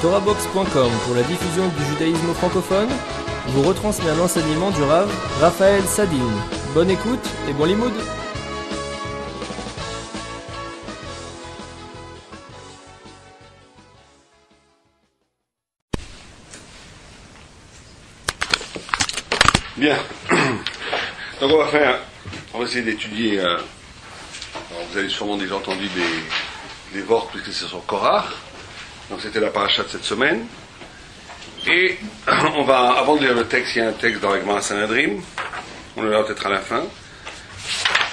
TorahBox.com pour la diffusion du judaïsme francophone vous retransmet un enseignement du Rav Raphaël Sadine. Bonne écoute et bon limoud. Bien. Donc on va essayer d'étudier. Vous avez sûrement déjà entendu des vorts puisque c'est sur Korach. Donc c'était la paracha de cette semaine. Et on va, avant de lire le texte, il y a un texte dans la Gemara Sanhedrin. On le verra peut-être à la fin.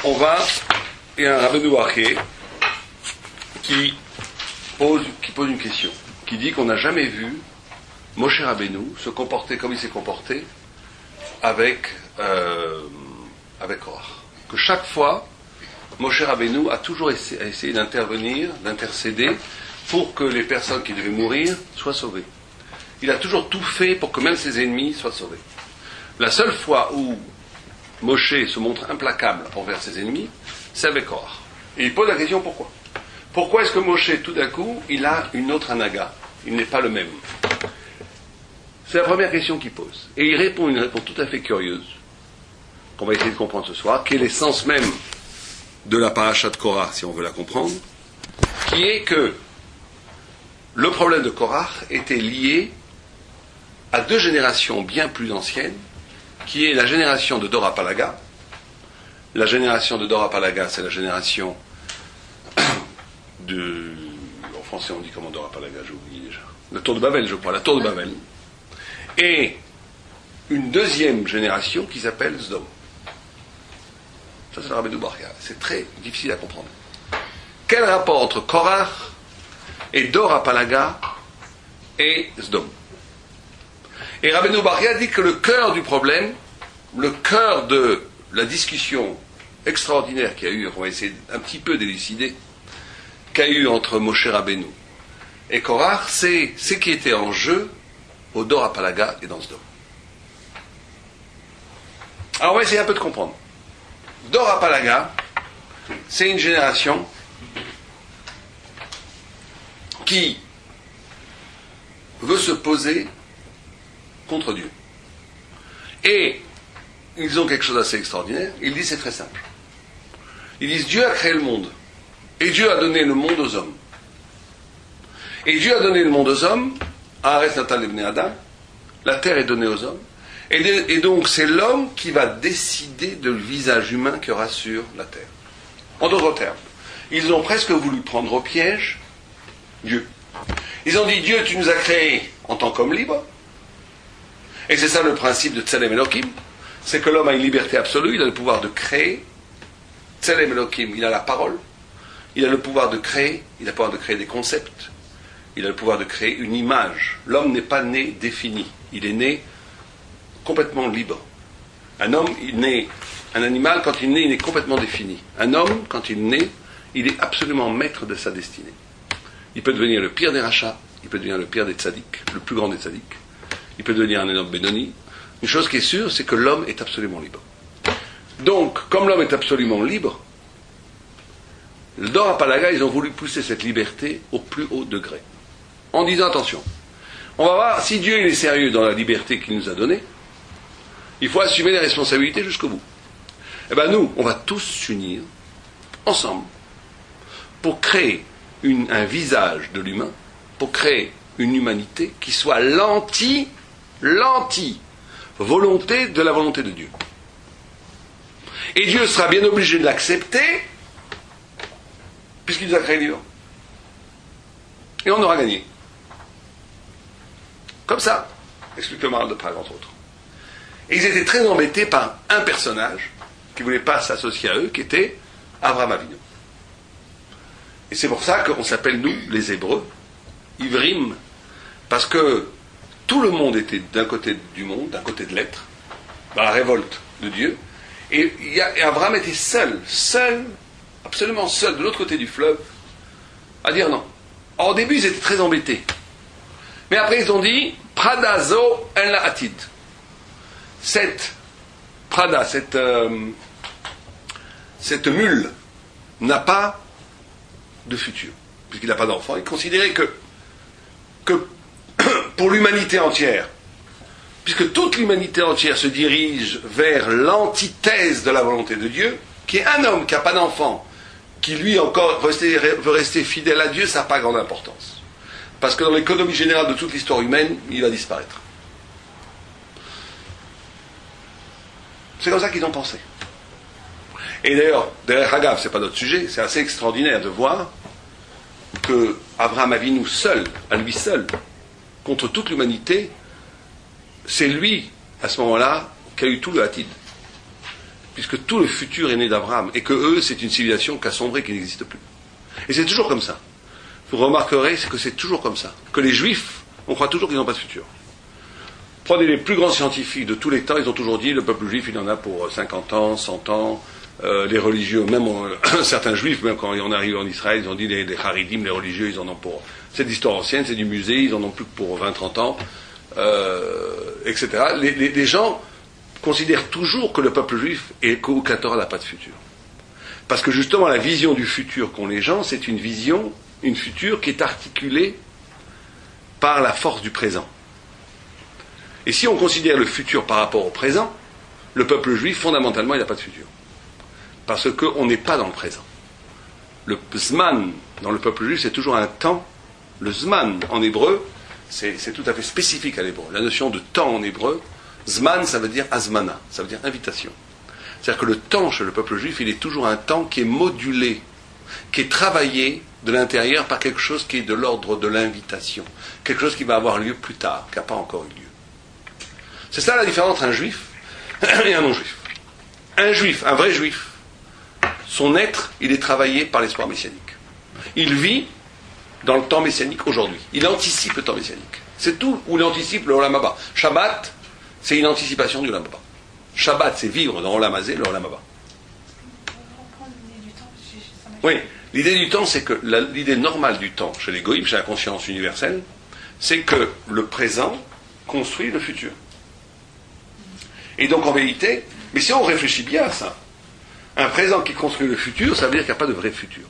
Il y a un Rabbeinu Bachye qui pose une question, qui dit qu'on n'a jamais vu Moshe Rabbeinu se comporter comme il s'est comporté avec Korach. Que chaque fois, Moshe Rabbeinu a toujours essayé d'intervenir, d'intercéder pour que les personnes qui devaient mourir soient sauvées. Il a toujours tout fait pour que même ses ennemis soient sauvés. La seule fois où Moshe se montre implacable envers ses ennemis, c'est avec Korach. Et il pose la question pourquoi. Pourquoi est-ce que Moshe, tout d'un coup, il a une autre anaga? Il n'est pas le même. C'est la première question qu'il pose. Et il répond une réponse tout à fait curieuse, qu'on va essayer de comprendre ce soir, qui est l'essence même de la paracha de Korach, si on veut la comprendre, qui est que le problème de Korach était lié à deux générations bien plus anciennes, qui est la génération de Dor HaPalaga. La génération de Dor HaPalaga, c'est la génération de... En français, on dit comment Dor HaPalaga, j'ai oublié déjà. La tour de Babel, je crois, la tour de Babel. Et une deuxième génération qui s'appelle Sdom. Ça, c'est le Rabbeinu Bachye. C'est très difficile à comprendre. Quel rapport entre Korach et Dor HaPalaga et Sdom? Et Rabbeinu Bachye dit que le cœur du problème, le cœur de la discussion extraordinaire qu'il y a eu, on va essayer un petit peu d'élucider, qu'il y a eu entre Moshe Rabbeinu et Korach, c'est ce qui était en jeu au Dor HaPalaga et dans Sdom. Alors on va essayer un peu de comprendre. Dor HaPalaga, c'est une génération qui veut se poser contre Dieu. Et ils ont quelque chose d'assez extraordinaire. Ils disent c'est très simple. Ils disent Dieu a créé le monde. Et Dieu a donné le monde aux hommes. Et Dieu a donné le monde aux hommes. Haaretz natan lebnei Adam. La terre est donnée aux hommes. Et donc c'est l'homme qui va décider de le visage humain qu'il y aura sur la terre. En d'autres termes, ils ont presque voulu prendre au piège Dieu. Ils ont dit Dieu, tu nous as créés en tant qu'homme libre. Et c'est ça le principe de Tselem Elohim. C'est que l'homme a une liberté absolue, il a le pouvoir de créer. Tselem Elohim, il a la parole. Il a le pouvoir de créer, il a le pouvoir de créer des concepts. Il a le pouvoir de créer une image. L'homme n'est pas né défini. Il est né complètement libre. Un homme, il naît. Un animal, quand il naît, il est complètement défini. Un homme, quand il naît, il est absolument maître de sa destinée. Il peut devenir le pire des rachats, il peut devenir le pire des tzaddik, le plus grand des tzaddik. Il peut devenir un énorme bénoni. Une chose qui est sûre, c'est que l'homme est absolument libre. Donc, comme l'homme est absolument libre, le Dor HaPalaga, ils ont voulu pousser cette liberté au plus haut degré. En disant, attention, on va voir, si Dieu il est sérieux dans la liberté qu'il nous a donnée, il faut assumer les responsabilités jusqu'au bout. Eh bien nous, on va tous s'unir ensemble pour créer un visage de l'humain, pour créer une humanité qui soit l'anti-volonté de la volonté de Dieu. Et Dieu sera bien obligé de l'accepter, puisqu'il nous a créé libre. Et on aura gagné. Comme ça, explique le Maharal de Prague, entre autres. Et ils étaient très embêtés par un personnage qui ne voulait pas s'associer à eux, qui était Abraham Avinu. Et c'est pour ça qu'on s'appelle, nous, les Hébreux, Ivrim, parce que tout le monde était d'un côté du monde, d'un côté de l'être, dans la révolte de Dieu, et Abraham était seul, absolument seul, de l'autre côté du fleuve, à dire non. Alors, au début, ils étaient très embêtés. Mais après, ils ont dit, Pradazo en la atid. Cette Prada, cette mule, n'a pas de futur, puisqu'il n'a pas d'enfant. Il considérait que pour l'humanité entière, puisque toute l'humanité entière se dirige vers l'antithèse de la volonté de Dieu, qui est un homme qui n'a pas d'enfant, qui lui encore veut rester fidèle à Dieu, ça n'a pas grande importance. Parce que dans l'économie générale de toute l'histoire humaine, il va disparaître. C'est comme ça qu'ils ont pensé. Et d'ailleurs, derrière Hagav, c'est pas notre sujet, c'est assez extraordinaire de voir que Abraham Avinu seul, à lui seul, contre toute l'humanité, c'est lui, à ce moment-là, qui a eu tout le hatid. Puisque tout le futur est né d'Abraham, et que eux, c'est une civilisation qui a sombré, qui n'existe plus. Et c'est toujours comme ça. Vous remarquerez, c'est que c'est toujours comme ça. Que les Juifs, on croit toujours qu'ils n'ont pas de futur. Prenez les plus grands scientifiques de tous les temps, ils ont toujours dit, le peuple juif, il en a pour 50 ans, 100 ans, les religieux, même certains juifs, même quand on arrive en Israël, ils ont dit les Haridim, les religieux, ils en ont pour... C'est de l'histoire ancienne, c'est du musée, ils en ont plus que pour 20-30 ans, etc. Les gens considèrent toujours que le peuple juif et qu'aucun Torah n'a pas de futur. Parce que justement, la vision du futur qu'ont les gens, c'est une vision, une future qui est articulée par la force du présent. Et si on considère le futur par rapport au présent, le peuple juif, fondamentalement, il n'a pas de futur. Parce qu'on n'est pas dans le présent. Le zman, dans le peuple juif, c'est toujours un temps. Le zman, en hébreu, c'est tout à fait spécifique à l'hébreu. La notion de temps en hébreu, zman, ça veut dire azmana, ça veut dire invitation. C'est-à-dire que le temps chez le peuple juif, il est toujours un temps qui est modulé, qui est travaillé de l'intérieur par quelque chose qui est de l'ordre de l'invitation. Quelque chose qui va avoir lieu plus tard, qui n'a pas encore eu lieu. C'est ça la différence entre un juif et un non-juif. Un juif, un vrai juif, son être, il est travaillé par l'espoir messianique. Il vit dans le temps messianique aujourd'hui. Il anticipe le temps messianique. C'est tout où il anticipe le Olam Haba. Shabbat, c'est une anticipation du Olam Haba. Shabbat, c'est vivre dans Olam Hazé, le Olam Haba. Oui, l'idée du temps, c'est que l'idée normale du temps chez les goïms, chez la conscience universelle, c'est que le présent construit le futur. Et donc en vérité, mais si on réfléchit bien à ça, un présent qui construit le futur, ça veut dire qu'il n'y a pas de vrai futur.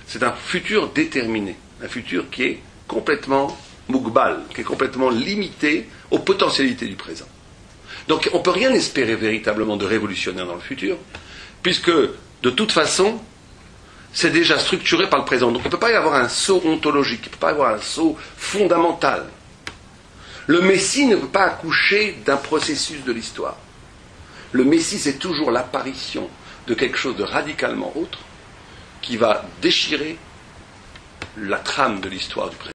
C'est un futur déterminé, un futur qui est complètement mougbal, qui est complètement limité aux potentialités du présent. Donc on ne peut rien espérer véritablement de révolutionnaire dans le futur, puisque de toute façon, c'est déjà structuré par le présent. Donc il ne peut pas y avoir un saut ontologique, il ne peut pas y avoir un saut fondamental. Le Messie ne peut pas accoucher d'un processus de l'histoire. Le Messie, c'est toujours l'apparition de quelque chose de radicalement autre qui va déchirer la trame de l'histoire du présent.